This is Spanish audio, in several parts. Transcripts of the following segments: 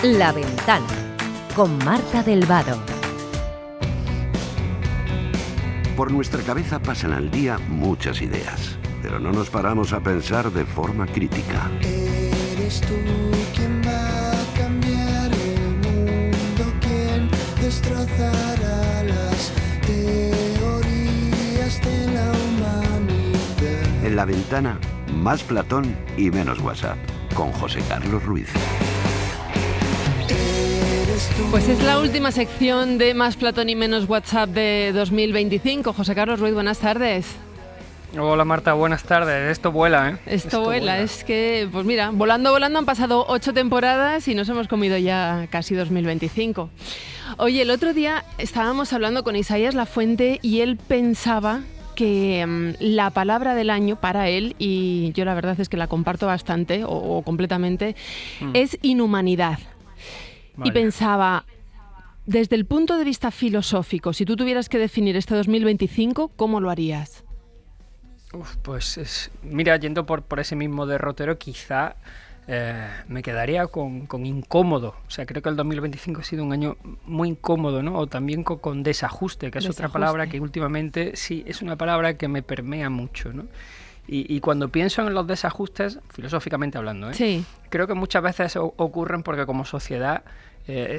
La Ventana, con Marta del Vado. Por nuestra cabeza pasan al día muchas ideas, pero no nos paramos a pensar de forma crítica. Eres tú quien va a cambiar el mundo, quien destrozará las teorías de la humanidad. En La Ventana, más Platón y menos WhatsApp, con José Carlos Ruiz. Pues es la última sección de Más Platón y menos WhatsApp de 2025. José Carlos Ruiz, buenas tardes. Hola Marta, buenas tardes. Esto vuela, ¿eh? Esto vuela. Es que, pues mira, volando han pasado 8 temporadas y nos hemos comido ya casi 2025. Oye, el otro día estábamos hablando con Isaías Lafuente y él pensaba que la palabra del año para él, y yo la verdad es que la comparto bastante o completamente, es inhumanidad. Vale. Y pensaba, desde el punto de vista filosófico, si tú tuvieras que definir este 2025, ¿cómo lo harías? Mira, yendo por ese mismo derrotero, quizá me quedaría con incómodo. O sea, creo que el 2025 ha sido un año muy incómodo, ¿no? O también con desajuste, que es otra palabra que últimamente sí es una palabra que me permea mucho, ¿no? Y cuando pienso en los desajustes, filosóficamente hablando, sí, creo que muchas veces ocurren porque como sociedad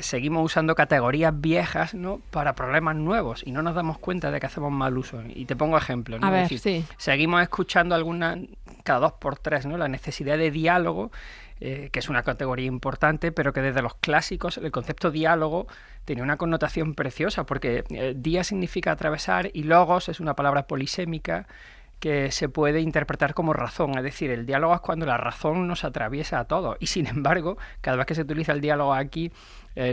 seguimos usando categorías viejas, ¿no?, para problemas nuevos y no nos damos cuenta de que hacemos mal uso. Y te pongo ejemplos, ¿no? A ver, es decir, seguimos escuchando cada 2 por 3, ¿no?, la necesidad de diálogo, que es una categoría importante, pero que desde los clásicos el concepto diálogo tenía una connotación preciosa, porque dia significa atravesar y logos es una palabra polisémica que se puede interpretar como razón, es decir, el diálogo es cuando la razón nos atraviesa a todos, y sin embargo, cada vez que se utiliza el diálogo aquí,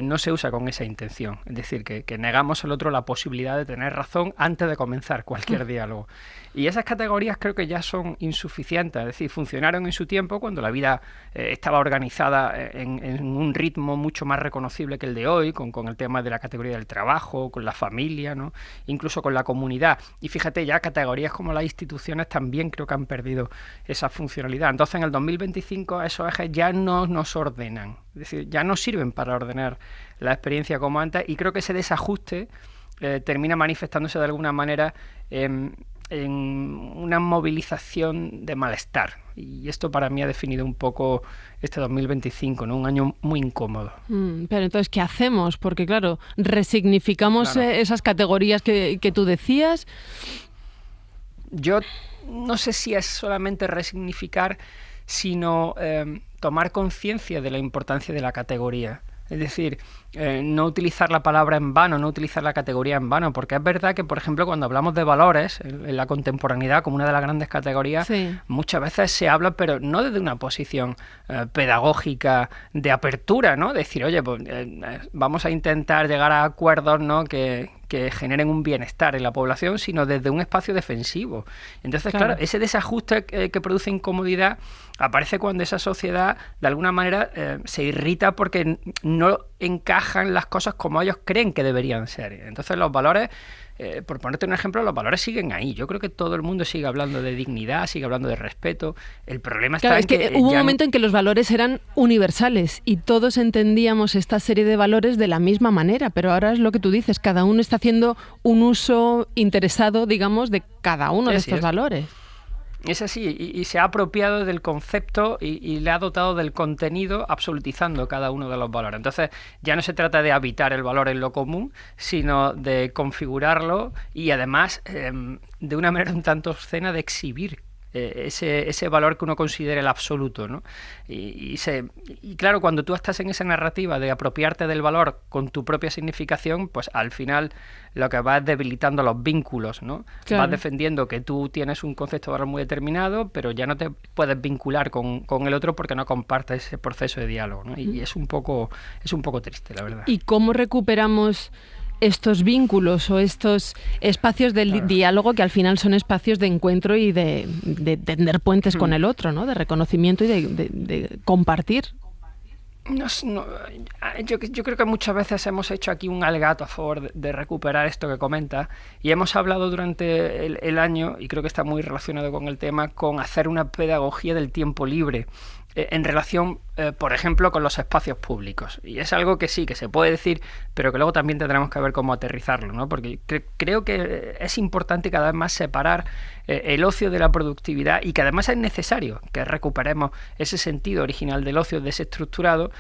no se usa con esa intención, es decir, que negamos al otro la posibilidad de tener razón antes de comenzar cualquier diálogo. Y esas categorías creo que ya son insuficientes, es decir, funcionaron en su tiempo cuando la vida estaba organizada en un ritmo mucho más reconocible que el de hoy, con el tema de la categoría del trabajo, con la familia, ¿no?, incluso con la comunidad. Y fíjate, ya categorías como las instituciones también creo que han perdido esa funcionalidad. Entonces en el 2025 esos ejes ya no nos ordenan, es decir, ya no sirven para ordenar la experiencia como antes, y creo que ese desajuste termina manifestándose de alguna manera en una movilización de malestar. Y esto para mí ha definido un poco este 2025, ¿no? Un año muy incómodo. Pero entonces, ¿qué hacemos? Porque claro, resignificamos esas categorías que tú decías. Yo no sé si es solamente resignificar, sino tomar conciencia de la importancia de la categoría. Es decir, no utilizar la palabra en vano, no utilizar la categoría en vano, porque es verdad que, por ejemplo, cuando hablamos de valores, en la contemporaneidad como una de las grandes categorías, muchas veces se habla, pero no desde una posición pedagógica de apertura, ¿no? Decir, oye, pues vamos a intentar llegar a acuerdos, ¿no?, que generen un bienestar en la población, sino desde un espacio defensivo. Entonces, claro, ese desajuste que produce incomodidad aparece cuando esa sociedad, de alguna manera, se irrita porque no encajan las cosas como ellos creen que deberían ser. Entonces, los valores, por ponerte un ejemplo, los valores siguen ahí. Yo creo que todo el mundo sigue hablando de dignidad, sigue hablando de respeto. El problema está en que hubo un momento en que los valores eran universales y todos entendíamos esta serie de valores de la misma manera, pero ahora es lo que tú dices, cada uno está haciendo un uso interesado, digamos, de cada uno de estos valores. Es así, y se ha apropiado del concepto y le ha dotado del contenido, absolutizando cada uno de los valores. Entonces, ya no se trata de habitar el valor en lo común, sino de configurarlo y además de una manera un tanto obscena de exhibir ese valor que uno considera el absoluto, ¿no? Y claro, cuando tú estás en esa narrativa de apropiarte del valor con tu propia significación, pues al final lo que vas debilitando los vínculos, ¿no? Claro. Vas defendiendo que tú tienes un concepto de valor muy determinado, pero ya no te puedes vincular con el otro porque no compartes ese proceso de diálogo, ¿no? Y es un poco triste, la verdad. ¿Y cómo recuperamos estos vínculos o estos espacios del diálogo que al final son espacios de encuentro y de tender puentes con el otro, ¿no? De reconocimiento y de compartir? Yo creo que muchas veces hemos hecho aquí un alegato a favor de recuperar esto que comenta, y hemos hablado durante el año, y creo que está muy relacionado con el tema, con hacer una pedagogía del tiempo libre. en relación, por ejemplo, con los espacios públicos. Y es algo que sí, que se puede decir, pero que luego también tendremos que ver cómo aterrizarlo, ¿no? Porque creo que es importante cada vez más separar el ocio de la productividad, y que además es necesario que recuperemos ese sentido original del ocio desestructurado,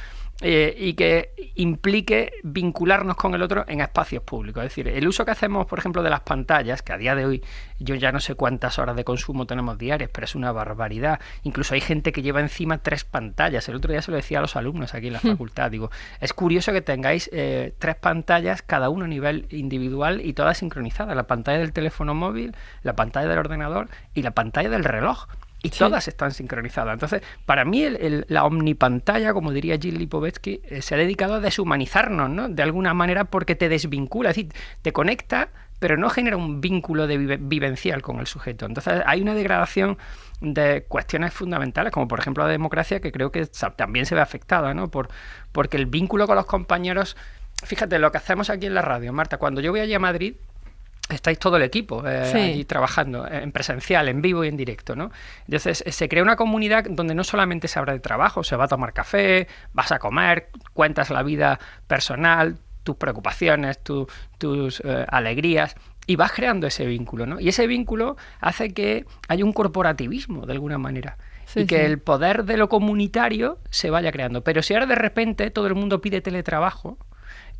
y que implique vincularnos con el otro en espacios públicos. Es decir, el uso que hacemos, por ejemplo, de las pantallas, que a día de hoy yo ya no sé cuántas horas de consumo tenemos diarias, pero es una barbaridad. Incluso hay gente que lleva encima 3 pantallas. El otro día se lo decía a los alumnos aquí en la facultad. Digo, es curioso que tengáis 3 pantallas, cada uno a nivel individual y todas sincronizadas. La pantalla del teléfono móvil, la pantalla del ordenador y la pantalla del reloj. Y todas están sincronizadas. Entonces, para mí, la omnipantalla, como diría Jill Lipovetsky, se ha dedicado a deshumanizarnos, ¿no? De alguna manera, porque te desvincula, es decir, te conecta, pero no genera un vínculo vivencial con el sujeto. Entonces, hay una degradación de cuestiones fundamentales, como por ejemplo la democracia, que creo que también se ve afectada, ¿no? Porque el vínculo con los compañeros... Fíjate, lo que hacemos aquí en la radio, Marta, cuando yo voy allí a Madrid, estáis todo el equipo allí trabajando en presencial, en vivo y en directo, ¿no? Entonces se crea una comunidad donde no solamente se habla de trabajo, se va a tomar café, vas a comer, cuentas la vida personal, tus preocupaciones, tus alegrías, y vas creando ese vínculo, ¿no? Y ese vínculo hace que haya un corporativismo de alguna manera. Y que el poder de lo comunitario se vaya creando. Pero si ahora de repente todo el mundo pide teletrabajo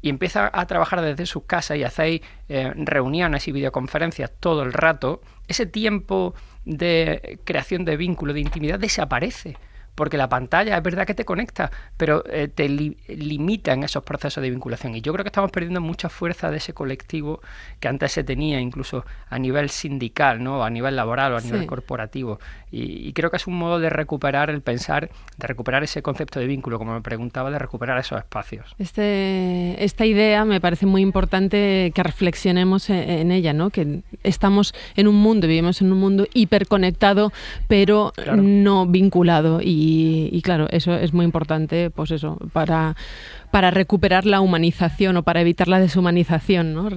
y empieza a trabajar desde sus casas y hacéis reuniones y videoconferencias todo el rato, ese tiempo de creación de vínculo, de intimidad, desaparece. Porque la pantalla es verdad que te conecta, pero te limita en esos procesos de vinculación. Y yo creo que estamos perdiendo mucha fuerza de ese colectivo que antes se tenía incluso a nivel sindical, ¿no? A nivel laboral o a nivel corporativo. Y creo que es un modo de recuperar el pensar, de recuperar ese concepto de vínculo, como me preguntaba, de recuperar esos espacios. Esta idea me parece muy importante que reflexionemos en ella, ¿no? Que estamos en un mundo, vivimos en un mundo hiperconectado, pero no vinculado. Y claro, eso es muy importante, pues eso, para recuperar la humanización o para evitar la deshumanización, ¿no?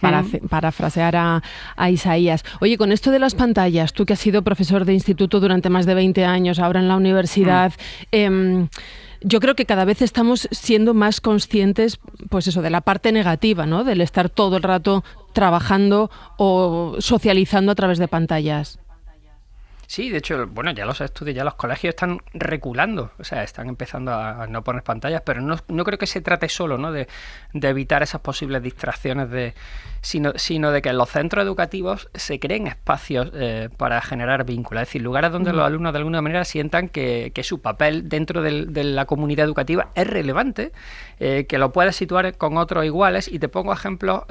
Para parafrasear a Isaías. Oye, con esto de las pantallas, tú que has sido profesor de instituto durante más de 20 años, ahora en la universidad, yo creo que cada vez estamos siendo más conscientes, pues eso, de la parte negativa, ¿no? Del estar todo el rato trabajando o socializando a través de pantallas. Sí, de hecho, bueno, ya los estudios, ya los colegios están reculando, o sea, están empezando a no poner pantallas, pero no creo que se trate solo, ¿no? de evitar esas posibles distracciones, sino de que en los centros educativos se creen espacios para generar vínculos, es decir, lugares donde los alumnos de alguna manera sientan que su papel dentro de la comunidad educativa es relevante, que lo puedes situar con otros iguales, y te pongo ejemplos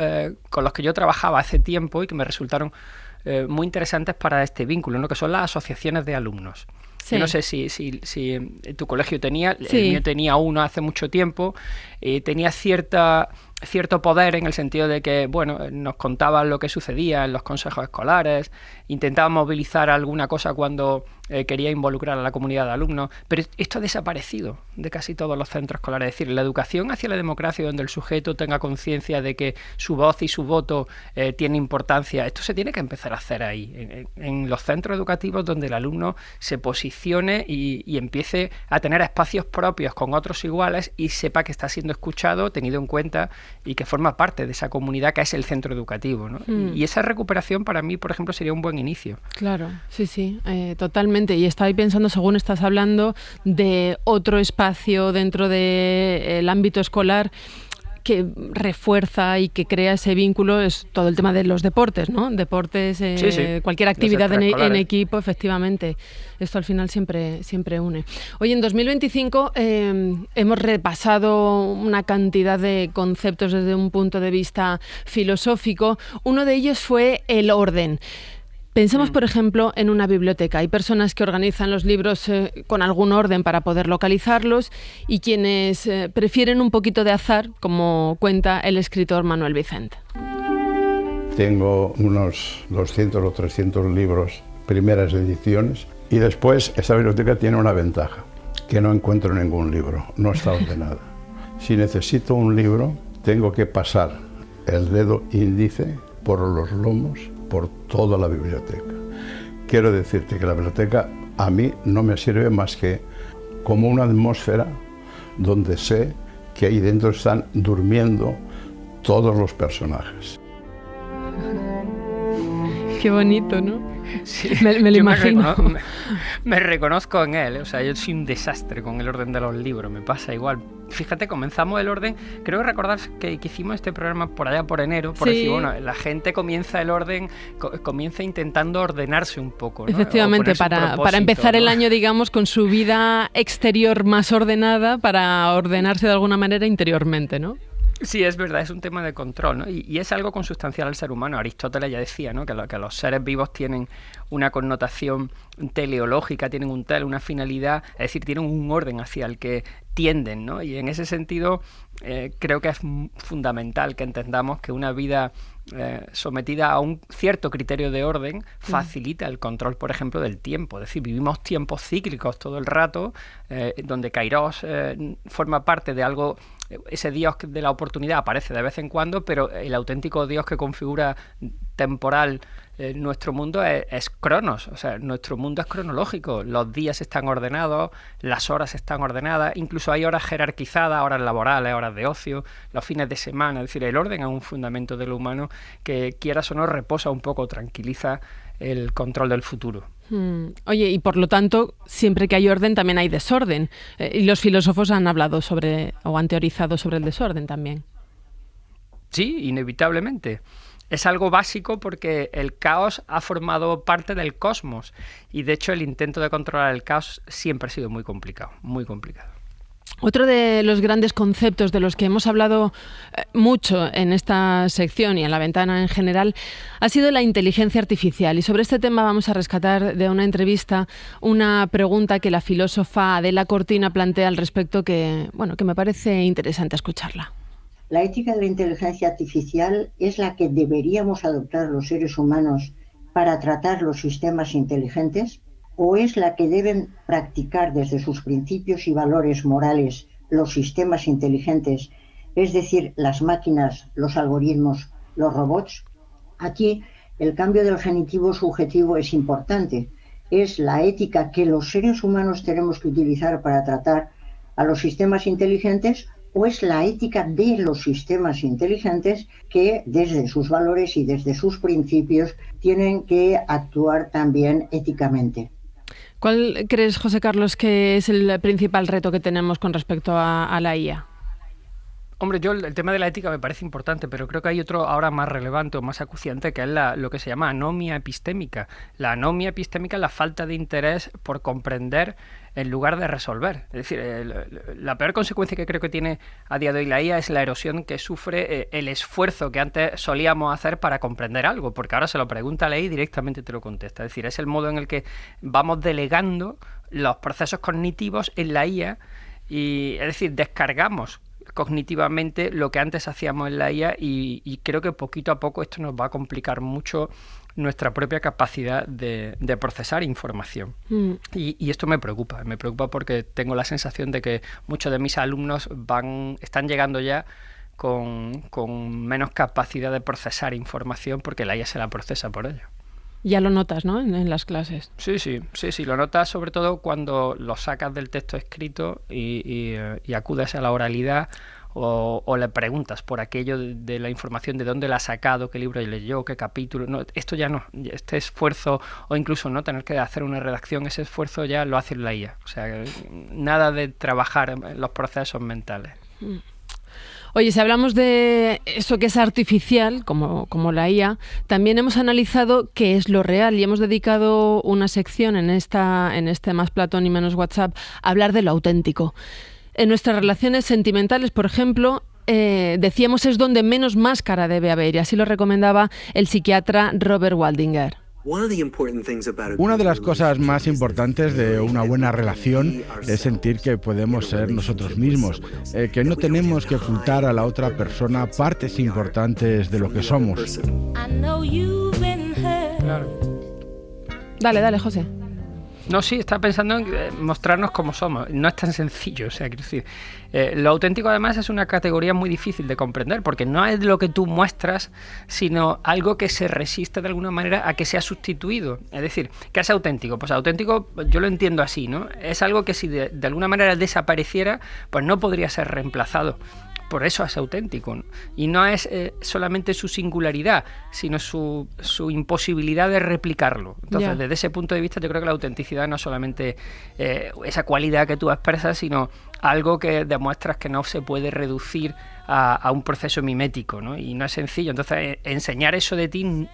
con los que yo trabajaba hace tiempo y que me resultaron muy interesantes para este vínculo, ¿no? Que son las asociaciones de alumnos. Sí. Yo no sé si tu colegio tenía, el mío tenía uno hace mucho tiempo, tenía cierto poder en el sentido de que, bueno, nos contaban lo que sucedía en los consejos escolares, intentaban movilizar alguna cosa cuando quería involucrar a la comunidad de alumnos, pero esto ha desaparecido de casi todos los centros escolares. Es decir, la educación hacia la democracia, donde el sujeto tenga conciencia de que su voz y su voto tiene importancia, esto se tiene que empezar a hacer ahí, en los centros educativos, donde el alumno se posicione y empiece a tener espacios propios con otros iguales y sepa que está siendo escuchado, tenido en cuenta, y que forma parte de esa comunidad que es el centro educativo, ¿no? Y esa recuperación para mí, por ejemplo, sería un buen inicio. Claro, sí, totalmente. Y estaba pensando, según estás hablando, de otro espacio dentro del ámbito escolar que refuerza y que crea ese vínculo, es todo el tema de los deportes, ¿no? Deportes, cualquier actividad en equipo, efectivamente. Esto al final siempre une. Oye, en 2025 hemos repasado una cantidad de conceptos desde un punto de vista filosófico. Uno de ellos fue el orden. Pensemos, por ejemplo, en una biblioteca. Hay personas que organizan los libros con algún orden para poder localizarlos y quienes prefieren un poquito de azar, como cuenta el escritor Manuel Vicent. Tengo unos 200 o 300 libros, primeras ediciones, y después esta biblioteca tiene una ventaja, que no encuentro ningún libro, no está ordenada. Si necesito un libro, tengo que pasar el dedo índice por los lomos, por toda la biblioteca. Quiero decirte que la biblioteca a mí no me sirve más que como una atmósfera donde sé que ahí dentro están durmiendo todos los personajes. Qué bonito, ¿no? Sí, Me lo yo imagino. Me reconozco en él, o sea, yo soy un desastre con el orden de los libros, me pasa igual. Fíjate, comenzamos el orden, creo recordar que hicimos este programa por allá por enero, por Sí. decir, bueno, la gente comienza el orden, comienza intentando ordenarse un poco, ¿no? Efectivamente, O poner su para propósito, empezar ¿no? el año, digamos, con su vida exterior más ordenada, para ordenarse de alguna manera interiormente, ¿no? Sí, es verdad, es un tema de control, ¿no? Y es algo consustancial al ser humano. Aristóteles ya decía, ¿no? Que los seres vivos tienen una connotación teleológica, tienen una finalidad, es decir, tienen un orden hacia el que tienden, ¿no? Y en ese sentido creo que es fundamental que entendamos que una vida sometida a un cierto criterio de orden facilita el control, por ejemplo, del tiempo. Es decir, vivimos tiempos cíclicos todo el rato, donde Kairos forma parte de algo. Ese Dios de la oportunidad aparece de vez en cuando, pero el auténtico Dios que configura temporal nuestro mundo es Cronos. O sea, nuestro mundo es cronológico. Los días están ordenados, las horas están ordenadas, incluso hay horas jerarquizadas, horas laborales, horas de ocio, los fines de semana. Es decir, el orden es un fundamento de lo humano que, quieras o no, reposa un poco, tranquiliza el control del futuro. Oye, y por lo tanto, siempre que hay orden también hay desorden. Y los filósofos han hablado sobre, o han teorizado sobre el desorden también. Sí, inevitablemente. Es algo básico porque el caos ha formado parte del cosmos y de hecho el intento de controlar el caos siempre ha sido muy complicado, muy complicado. Otro de los grandes conceptos de los que hemos hablado mucho en esta sección y en La Ventana en general ha sido la inteligencia artificial. Y sobre este tema vamos a rescatar de una entrevista una pregunta que la filósofa Adela Cortina plantea al respecto que me parece interesante escucharla. La ética de la inteligencia artificial es la que deberíamos adoptar los seres humanos para tratar los sistemas inteligentes, ¿o es la que deben practicar desde sus principios y valores morales los sistemas inteligentes, es decir, las máquinas, los algoritmos, los robots? Aquí el cambio del genitivo subjetivo es importante. Es la ética que los seres humanos tenemos que utilizar para tratar a los sistemas inteligentes, o es la ética de los sistemas inteligentes que desde sus valores y desde sus principios tienen que actuar también éticamente. ¿Cuál crees, José Carlos, que es el principal reto que tenemos con respecto a la IA? Hombre, el tema de la ética me parece importante, pero creo que hay otro ahora más relevante o más acuciante, que es lo que se llama anomia epistémica. La anomia epistémica es la falta de interés por comprender en lugar de resolver. Es decir, la peor consecuencia que creo que tiene a día de hoy la IA es la erosión que sufre el esfuerzo que antes solíamos hacer para comprender algo, porque ahora se lo pregunta a la IA y directamente te lo contesta. Es decir, es el modo en el que vamos delegando los procesos cognitivos en la IA y, es decir, descargamos cognitivamente lo que antes hacíamos en la IA y creo que poquito a poco esto nos va a complicar mucho nuestra propia capacidad de procesar información. Y esto me preocupa porque tengo la sensación de que muchos de mis alumnos están llegando ya con menos capacidad de procesar información porque la IA se la procesa por ello. Ya lo notas, ¿no?, en las clases. Sí, lo notas sobre todo cuando lo sacas del texto escrito y acudes a la oralidad o le preguntas por aquello de la información, de dónde la ha sacado, qué libro leyó, qué capítulo. No, esto ya no, este esfuerzo, o incluso no tener que hacer una redacción, ese esfuerzo ya lo hace la IA. O sea, nada de trabajar en los procesos mentales. Oye, si hablamos de eso que es artificial, como la IA, también hemos analizado qué es lo real y hemos dedicado una sección en este Más Platón y Menos WhatsApp a hablar de lo auténtico. En nuestras relaciones sentimentales, por ejemplo, decíamos es donde menos máscara debe haber, y así lo recomendaba el psiquiatra Robert Waldinger. Una de las cosas más importantes de una buena relación es sentir que podemos ser nosotros mismos, que no tenemos que ocultar a la otra persona partes importantes de lo que somos. Dale, José. No, sí, estaba pensando en mostrarnos como somos. No es tan sencillo, o sea, quiero decir, lo auténtico además es una categoría muy difícil de comprender, porque no es lo que tú muestras, sino algo que se resiste de alguna manera a que sea sustituido. Es decir, ¿qué es auténtico? Pues auténtico, yo lo entiendo así, ¿no? Es algo que si de alguna manera desapareciera, pues no podría ser reemplazado. Por eso es auténtico, ¿no? Y no es solamente su singularidad, sino su imposibilidad de replicarlo. Entonces, desde ese punto de vista, yo creo que la autenticidad no es solamente esa cualidad que tú expresas, sino algo que demuestras que no se puede reducir a un proceso mimético, ¿no? Y no es sencillo. Entonces, enseñar eso de ti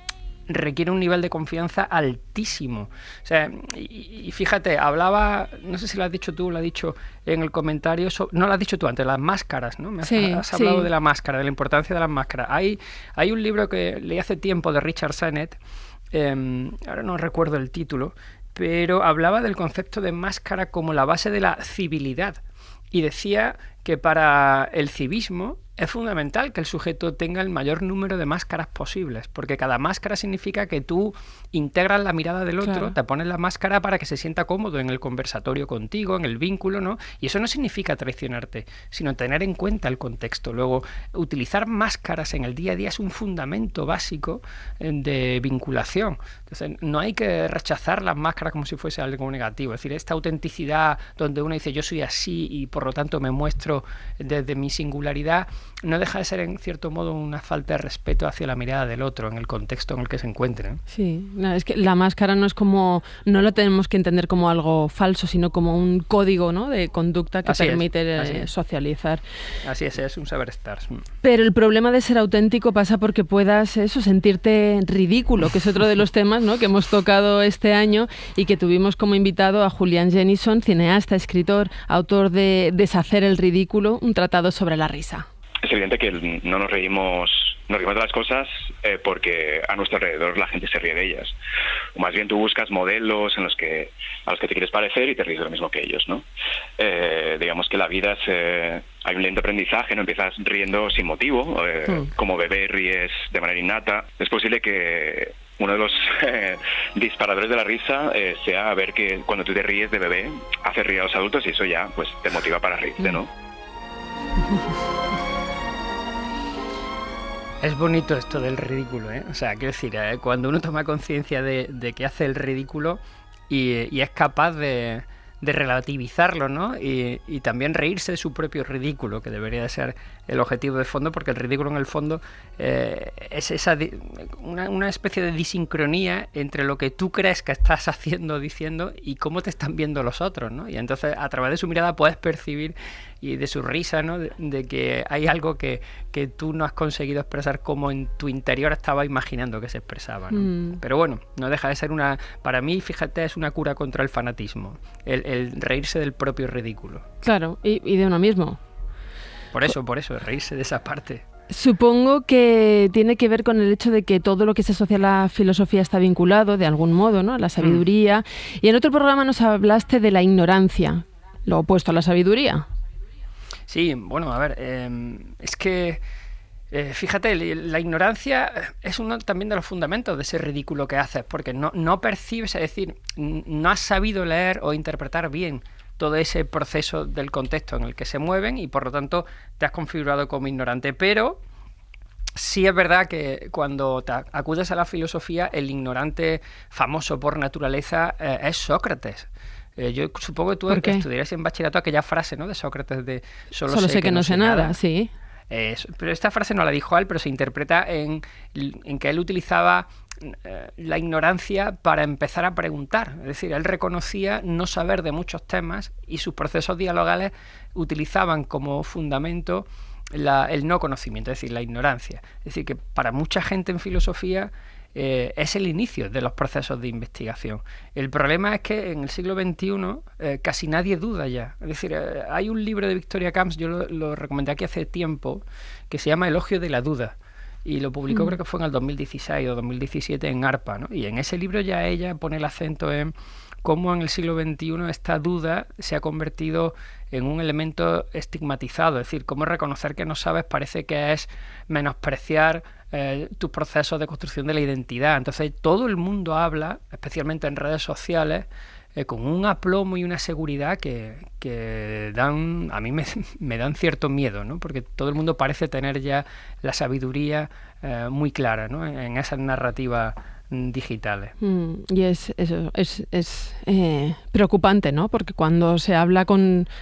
requiere un nivel de confianza altísimo. O sea, y fíjate, hablaba, no sé si lo has dicho tú, lo has dicho en el comentario, no lo has dicho tú antes, las máscaras, ¿no? Has hablado de la máscara, de la importancia de las máscaras. Hay un libro que leí hace tiempo de Richard Sennett, ahora no recuerdo el título, pero hablaba del concepto de máscara como la base de la civilidad. Y decía que para el civismo es fundamental que el sujeto tenga el mayor número de máscaras posibles, porque cada máscara significa que tú integras la mirada del otro, te pones la máscara para que se sienta cómodo en el conversatorio contigo, en el vínculo, ¿no? Y eso no significa traicionarte, sino tener en cuenta el contexto. Luego, utilizar máscaras en el día a día es un fundamento básico de vinculación. Entonces, no hay que rechazar las máscaras como si fuese algo negativo. Es decir, esta autenticidad donde uno dice yo soy así y por lo tanto me muestro desde mi singularidad, no deja de ser en cierto modo una falta de respeto hacia la mirada del otro en el contexto en el que se encuentre, ¿no? Sí, no, es que la máscara no es como, no lo tenemos que entender como algo falso, sino como un código, ¿no?, de conducta que permite socializar. Así es un saber estar. Pero el problema de ser auténtico pasa porque puedas sentirte ridículo, que es otro de los temas, ¿no?, que hemos tocado este año y que tuvimos como invitado a Julian Jennison, cineasta, escritor, autor de Deshacer el ridículo, un tratado sobre la risa. Es evidente que no nos reímos de las cosas porque a nuestro alrededor la gente se ríe de ellas. O más bien tú buscas modelos a los que te quieres parecer y te ríes de lo mismo que ellos, ¿no? Digamos que la vida hay un lento aprendizaje, no empiezas riendo sin motivo, como bebé ríes de manera innata. Es posible que uno de los disparadores de la risa sea ver que cuando tú te ríes de bebé, haces reír a los adultos y eso ya pues te motiva para reírte, ¿no? Es bonito esto del ridículo, ¿eh? O sea, quiero decir, cuando uno toma conciencia de que hace el ridículo y es capaz de relativizarlo, ¿no? Y también reírse de su propio ridículo, que debería de ser el objetivo de fondo, porque el ridículo en el fondo es una especie de disincronía entre lo que tú crees que estás haciendo o diciendo y cómo te están viendo los otros, ¿no? Y entonces a través de su mirada puedes percibir y de su risa, ¿no?, de que hay algo que tú no has conseguido expresar como en tu interior estaba imaginando que se expresaba, ¿no? Pero bueno, no deja de ser para mí, fíjate, es una cura contra el fanatismo, el reírse del propio ridículo. Claro, y de uno mismo. Por eso, reírse de esa parte. Supongo que tiene que ver con el hecho de que todo lo que se asocia a la filosofía está vinculado de algún modo, ¿no?, a la sabiduría. Y en otro programa nos hablaste de la ignorancia, lo opuesto a la sabiduría. Sí, bueno, a ver, es que, fíjate, la ignorancia es uno también de los fundamentos de ese ridículo que haces, porque no percibes, es decir, no has sabido leer o interpretar bien todo ese proceso del contexto en el que se mueven y por lo tanto te has configurado como ignorante. Pero sí es verdad que cuando te acudes a la filosofía, el ignorante famoso por naturaleza es Sócrates. Yo supongo que tú estudiarías en bachillerato aquella frase, ¿no?, de Sócrates de solo sé que no sé nada. Sí. Pero esta frase no la dijo él, pero se interpreta en que él utilizaba la ignorancia para empezar a preguntar. Es decir, él reconocía no saber de muchos temas y sus procesos dialogales utilizaban como fundamento el no conocimiento, es decir, la ignorancia. Es decir, que para mucha gente en filosofía es el inicio de los procesos de investigación. El problema es que en el siglo XXI casi nadie duda ya. Es decir, hay un libro de Victoria Camps, yo lo recomendé aquí hace tiempo, que se llama Elogio de la duda. Y lo publicó creo que fue en el 2016 o 2017 en ARPA, ¿no? Y en ese libro ya ella pone el acento en cómo en el siglo XXI esta duda se ha convertido en un elemento estigmatizado. Es decir, cómo reconocer que no sabes parece que es menospreciar tus procesos de construcción de la identidad. Entonces todo el mundo habla, especialmente en redes sociales, con un aplomo y una seguridad que dan, a mí me dan cierto miedo, ¿no? Porque todo el mundo parece tener ya la sabiduría muy clara, ¿no? En esas narrativas digitales. Y es preocupante, ¿no? Porque cuando se habla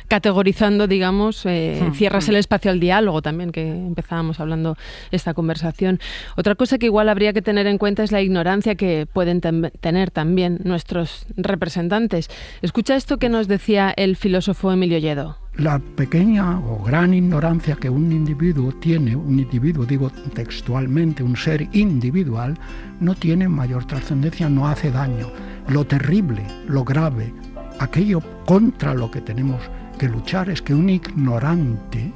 categorizando, digamos, cierras el espacio al diálogo también, que empezábamos hablando esta conversación. Otra cosa que igual habría que tener en cuenta es la ignorancia que pueden tener también nuestros representantes. Escucha esto que nos decía el filósofo Emilio Lledó. La pequeña o gran ignorancia que un individuo tiene, digo textualmente, un ser individual, no tiene mayor trascendencia, no hace daño. Lo terrible, lo grave, aquello contra lo que tenemos que luchar es que un ignorante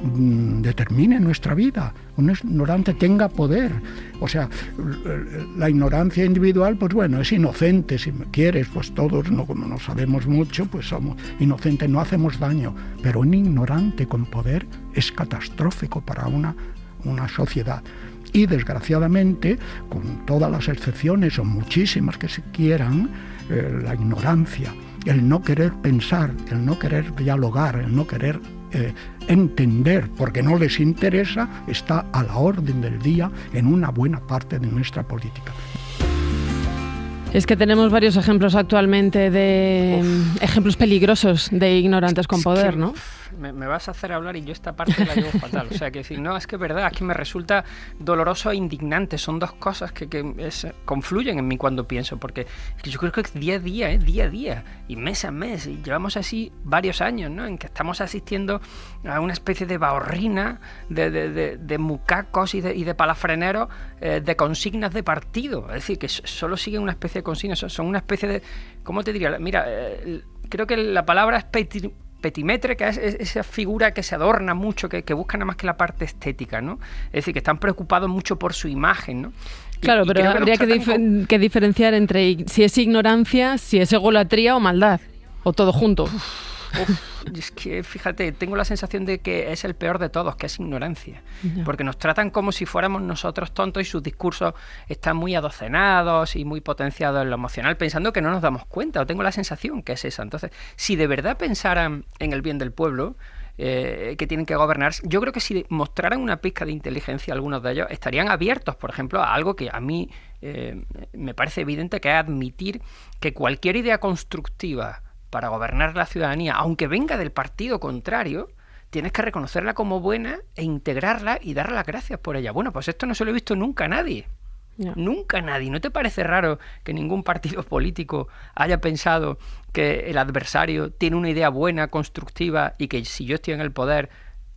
determine nuestra vida, un ignorante tenga poder. O sea, la ignorancia individual, pues bueno, es inocente, si me quieres, pues todos, como no sabemos mucho, pues somos inocentes, no hacemos daño, pero un ignorante con poder es catastrófico para una sociedad. Y desgraciadamente, con todas las excepciones, o muchísimas que se quieran, la ignorancia, el no querer pensar, el no querer dialogar, el no querer entender, porque no les interesa, está a la orden del día en una buena parte de nuestra política. Es que tenemos varios ejemplos actualmente de ejemplos peligrosos de ignorantes con poder, ¿no? Me vas a hacer hablar y yo esta parte la llevo fatal. O sea, que decir, no, es que es verdad, es que me resulta doloroso e indignante. Son dos cosas que confluyen en mí cuando pienso, porque yo creo que es día a día, y mes a mes, y llevamos así varios años, ¿no? En que estamos asistiendo a una especie de bahorrina, de mucacos y de palafreneros, de consignas de partido. Es decir, que solo siguen una especie de consignas, son una especie de... ¿Cómo te diría? Mira, creo que la palabra es petimetre, que es esa figura que se adorna mucho, que busca nada más que la parte estética, ¿no? Es decir, que están preocupados mucho por su imagen, ¿no? Claro, pero habría que diferenciar entre si es ignorancia, si es egolatría o maldad, o todo junto. Es que, fíjate, tengo la sensación de que es el peor de todos, que es ignorancia. Porque nos tratan como si fuéramos nosotros tontos y sus discursos están muy adocenados y muy potenciados en lo emocional, pensando que no nos damos cuenta, o tengo la sensación que es esa. Entonces, si de verdad pensaran en el bien del pueblo, que tienen que gobernar, yo creo que si mostraran una pizca de inteligencia algunos de ellos, estarían abiertos, por ejemplo, a algo que a mí me parece evidente, que es admitir que cualquier idea constructiva para gobernar la ciudadanía, aunque venga del partido contrario, tienes que reconocerla como buena e integrarla y darle las gracias por ella. Bueno, pues esto no se lo he visto nunca a nadie. No. Nunca a nadie. ¿No te parece raro que ningún partido político haya pensado que el adversario tiene una idea buena, constructiva, y que si yo estoy en el poder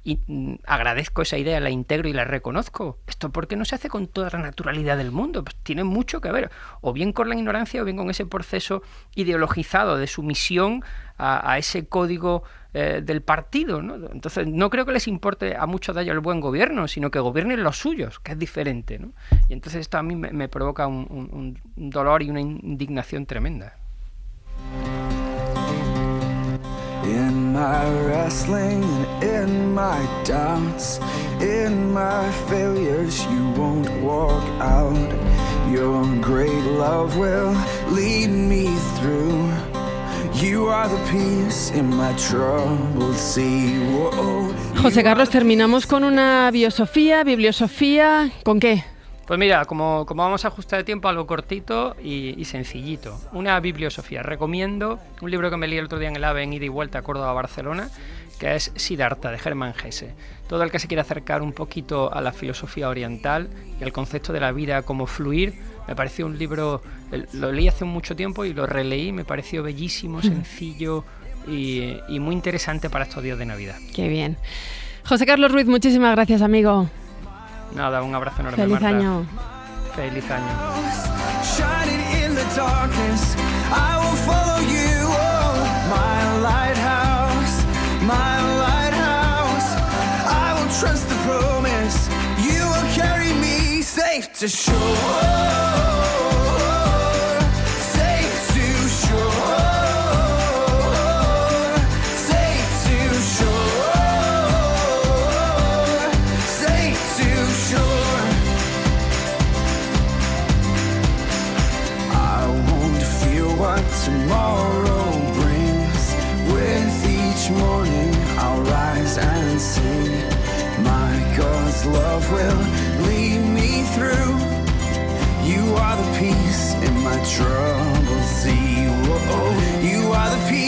y agradezco esa idea, la integro y la reconozco? ¿Esto por qué no se hace con toda la naturalidad del mundo? Pues tiene mucho que ver, o bien con la ignorancia, o bien con ese proceso ideologizado de sumisión a ese código del partido, ¿no? Entonces no creo que les importe a muchos de ellos el buen gobierno, sino que gobiernen los suyos, que es diferente, ¿no? Y entonces esto a mí me provoca un dolor y una indignación tremenda. In my wrestling and in my doubts, in my failures, you won't walk out. Your great love will lead me through. You are the peace in my troubled sea. Whoa. José Carlos, terminamos con una bibliosofía, ¿con qué? Pues mira, como vamos a ajustar de tiempo, algo cortito y sencillito. Una bibliosofía. Recomiendo un libro que me leí el otro día en el AVE en ida y vuelta a Córdoba-Barcelona, que es Siddhartha, de Hermann Hesse. Todo el que se quiera acercar un poquito a la filosofía oriental y al concepto de la vida como fluir, me pareció un libro, lo leí hace mucho tiempo y lo releí, me pareció bellísimo, sencillo y muy interesante para estos días de Navidad. Qué bien. José Carlos Ruiz, muchísimas gracias, amigo. Nada, un abrazo enorme, Feliz Marta. año. Feliz año. Shining in the darkness, I will follow you, my lighthouse, I will trust the promise, you will carry me safe to shore. Tomorrow see. My God's love will lead me through. You are the peace in my troubled sea. Whoa, you are the peace